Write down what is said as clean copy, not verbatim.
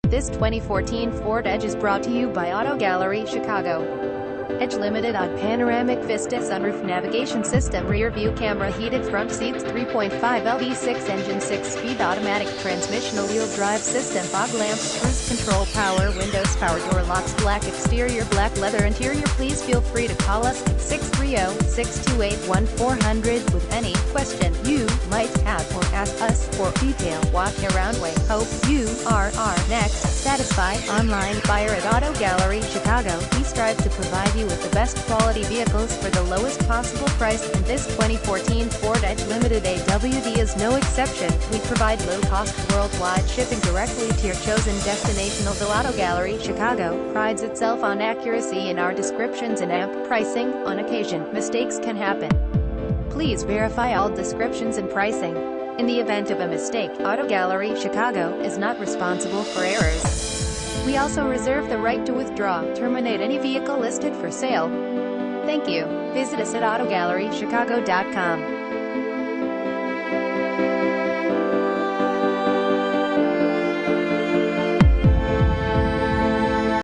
This 2014 Ford Edge is brought to you by Auto Gallery Chicago. Edge Limited on panoramic vista sunroof, navigation system, rear view camera, heated front seats, 3.5 LV6 engine, 6-speed automatic transmission, all-wheel drive system, fog lamps, cruise control, power windows, power door locks, black exterior, black leather interior. Please feel free to call us at 630-628-1400 with any question you might have, or ask us for detail. Walk around way. Hope you are our next satisfied online buyer at Auto Gallery Chicago. We strive to provide you with the best quality vehicles for the lowest possible price, and this 2014 Ford Edge Limited AWD is no exception. We provide low-cost worldwide shipping directly to your chosen destination. Although Auto Gallery Chicago prides itself on accuracy in our descriptions and amp pricing, on occasion, mistakes can happen. Please verify all descriptions and pricing. In the event of a mistake, Auto Gallery Chicago is not responsible for errors. We also reserve the right to withdraw, terminate any vehicle listed for sale. Thank you. Visit us at AutoGalleryChicago.com.